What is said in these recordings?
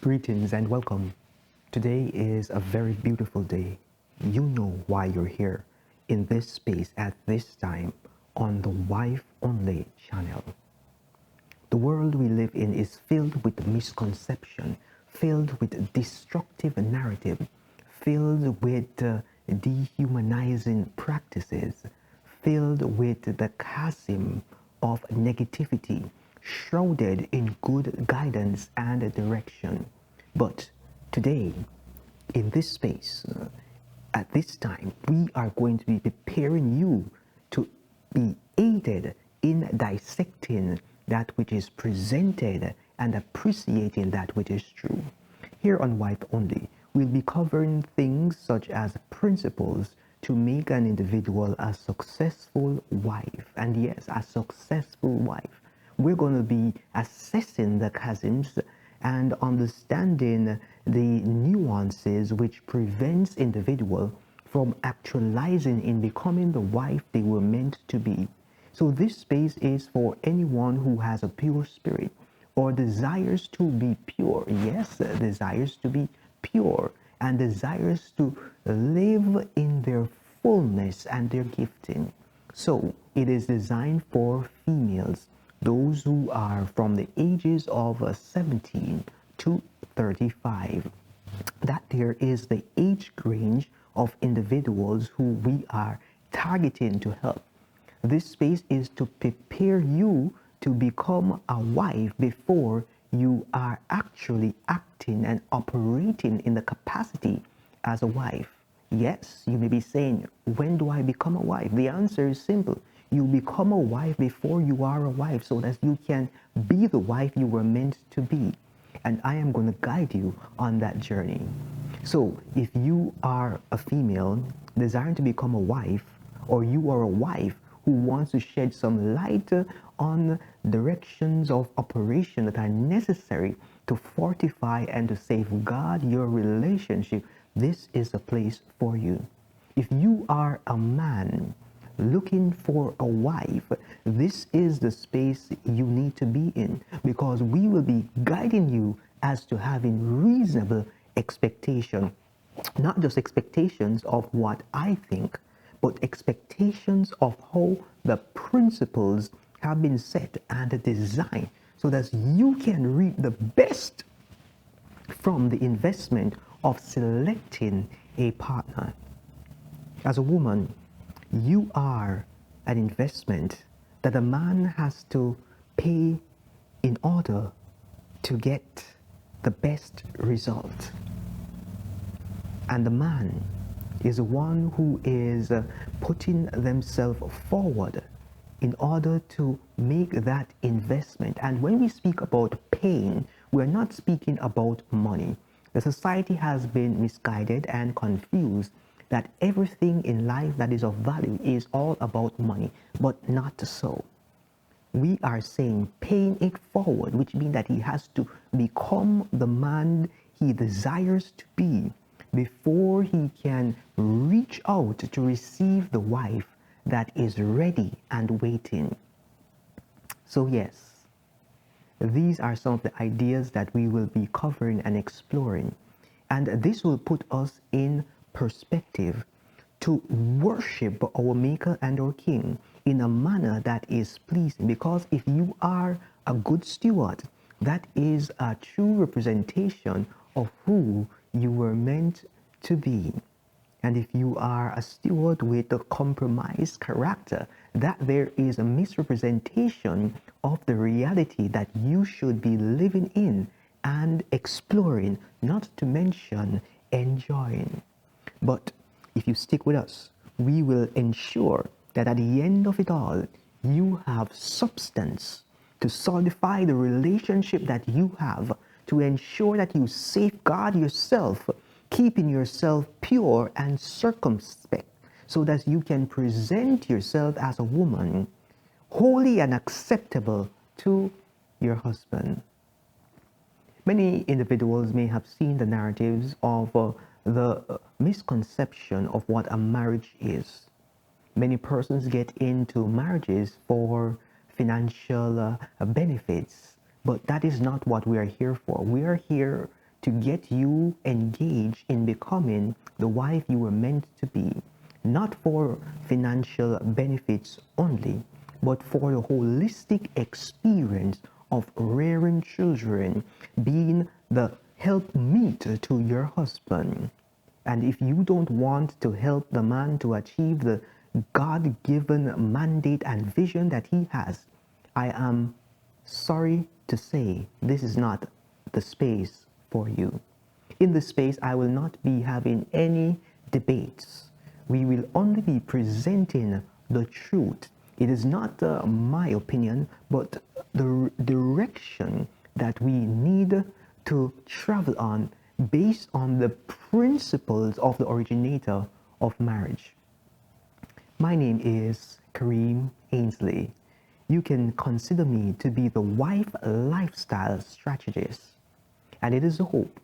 Greetings and welcome. Today is a very beautiful day. You know why you're here in this space at this time on the Wife Only channel. The world we live in is filled with misconception, filled with destructive narrative, filled with dehumanizing practices, filled with the chasm of negativity, shrouded in good guidance and direction. But today, in this space, at this time, we are going to be preparing you to be aided in dissecting that which is presented and appreciating that which is true. Here on Wife Only, we'll be covering things such as principles to make an individual a successful wife. And yes, a successful wife. We're going to be assessing the chasms and understanding the nuances which prevents individual from actualizing in becoming the wife they were meant to be. So this space is for anyone who has a pure spirit or desires to be pure. Yes, desires to be pure and desires to live in their fullness and their gifting. So it is designed for females, those who are from the ages of 17 to 35. That there is the age range of individuals who we are targeting to help. This space is to prepare you to become a wife before you are actually acting and operating in the capacity as a wife. Yes, you may be saying, when do I become a wife? The answer is simple. You become a wife before you are a wife so that you can be the wife you were meant to be. And I am going to guide you on that journey. So if you are a female desiring to become a wife, or you are a wife who wants to shed some light on directions of operation that are necessary to fortify and to safeguard your relationship, this is the place for you. If you are a man looking for a wife, this is the space you need to be in, because we will be guiding you as to having reasonable expectation, not just expectations of what I think, but expectations of how the principles have been set and designed so that you can reap the best from the investment of selecting a partner. As a woman, you are an investment that a man has to pay in order to get the best result. And the man is the one who is putting themselves forward in order to make that investment. And when we speak about pain, we're not speaking about money. The society has been misguided and confused that everything in life that is of value is all about money, but not so. We are saying paying it forward, which means that he has to become the man he desires to be before he can reach out to receive the wife that is ready and waiting. So yes, these are some of the ideas that we will be covering and exploring. And this will put us in perspective to worship our Maker and our King in a manner that is pleasing. Because if you are a good steward, that is a true representation of who you were meant to be. And if you are a steward with a compromised character, that there is a misrepresentation of the reality that you should be living in and exploring, not to mention enjoying. But if you stick with us, we will ensure that at the end of it all, you have substance to solidify the relationship that you have, to ensure that you safeguard yourself, keeping yourself pure and circumspect, so that you can present yourself as a woman holy and acceptable to your husband. Many individuals may have seen the narratives of the misconception of what a marriage is. Many persons get into marriages for financial benefits, but that is not what we are here for. We are here to get you engaged in becoming the wife you were meant to be, not for financial benefits only, but for the holistic experience of rearing children, being the helpmeet to your husband. And if you don't want to help the man to achieve the God-given mandate and vision that he has, I am sorry to say this is not the space for you. In this space, I will not be having any debates. We will only be presenting the truth. It is not my opinion, but the direction that we need to travel on based on the principles of the originator of marriage. My name is Kareem Ainsley. You can consider me to be the wife lifestyle strategist. And it is a hope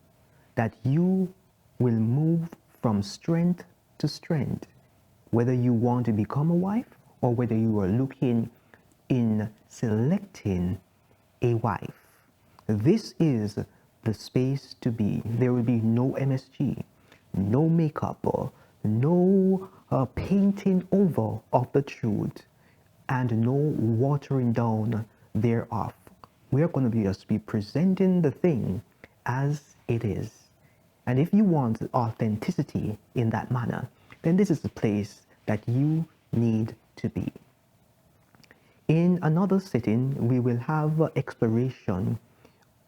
that you will move from strength to strength, whether you want to become a wife or whether you are looking in selecting a wife. This is the space to be. There will be no MSG, no makeup, or no painting over of the truth, and no watering down thereof. We are going to just be presenting the thing as it is. And if you want authenticity in that manner, then this is the place that you need to be. In another sitting, we will have exploration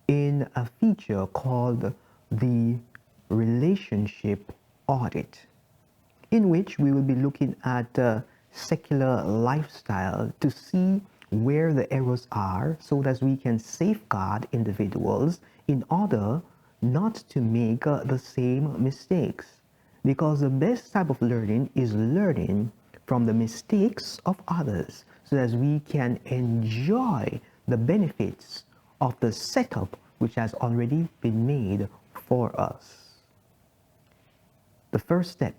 in a feature called the relationship audit, in which we will be looking at secular lifestyle to see where the errors are so that we can safeguard individuals in order not to make the same mistakes. Because the best type of learning is learning from the mistakes of others so that we can enjoy the benefits of the setup which has already been made for us. The first step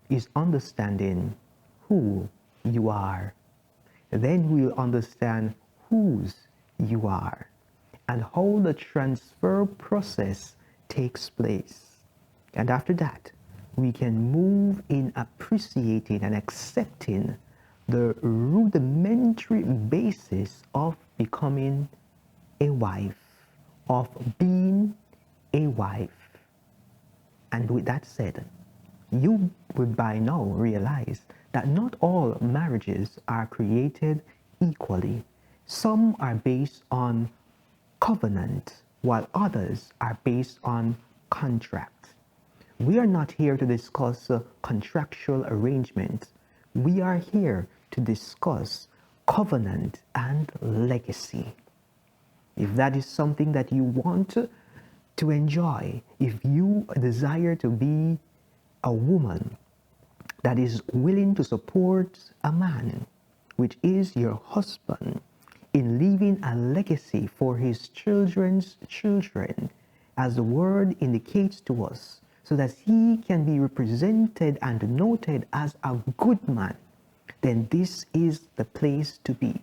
is understanding who you are. Then we'll understand whose you are and how the transfer process takes place. And after that, we can move in appreciating and accepting the rudimentary basis of becoming a wife, of being a wife. And with that said, you would by now realize that not all marriages are created equally. Some are based on covenant, while others are based on contract. We are not here to discuss contractual arrangements. We are here to discuss covenant and legacy. If that is something that you want to enjoy, if you desire to be a woman that is willing to support a man, which is your husband, in leaving a legacy for his children's children, as the word indicates to us, so that he can be represented and noted as a good man, then this is the place to be.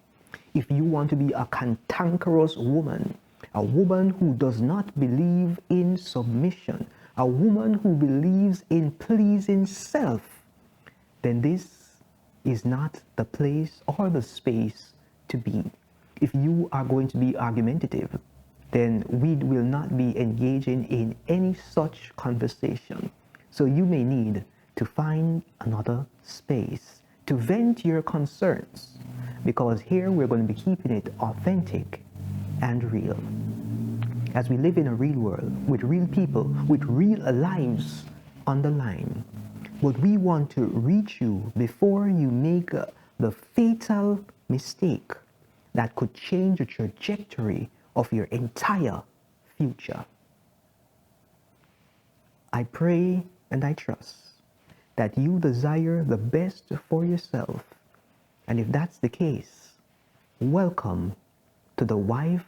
If you want to be a cantankerous woman, a woman who does not believe in submission, a woman who believes in pleasing self, then this is not the place or the space to be. If you are going to be argumentative, then we will not be engaging in any such conversation. So you may need to find another space to vent your concerns, because here we're going to be keeping it authentic and real. As we live in a real world with real people, with real lives on the line, but we want to reach you before you make the fatal mistake that could change the trajectory of your entire future. I pray and I trust that you desire the best for yourself. And if that's the case, welcome to the Wife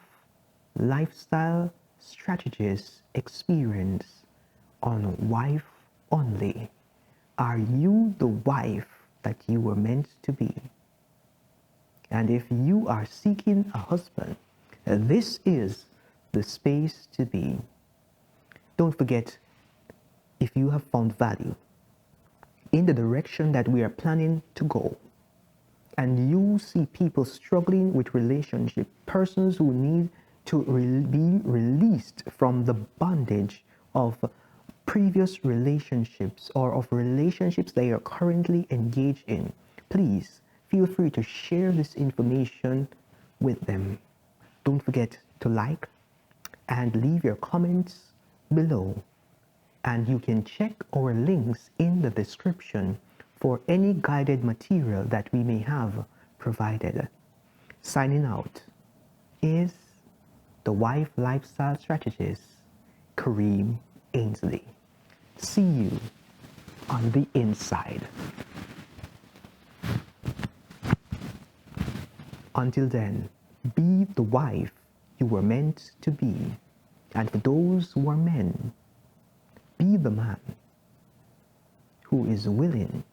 Lifestyle Strategist Experience on Wife Only. Are you the wife that you were meant to be? And if you are seeking a husband, this is the space to be. Don't forget, if you have found value in the direction that we are planning to go, and you see people struggling with relationship, persons who need to be released from the bondage of previous relationships or of relationships they are currently engaged in, please feel free to share this information with them. Don't forget to like and leave your comments below. And you can check our links in the description for any guided material that we may have provided. Signing out is the wife lifestyle strategist, Kareem Ainsley. See you on the inside. Until then, be the wife you were meant to be. And for those who are men, be the man who is willing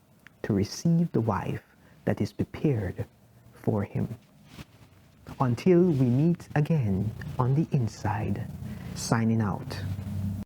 to receive the wife that is prepared for him. Until we meet again on the inside, signing out.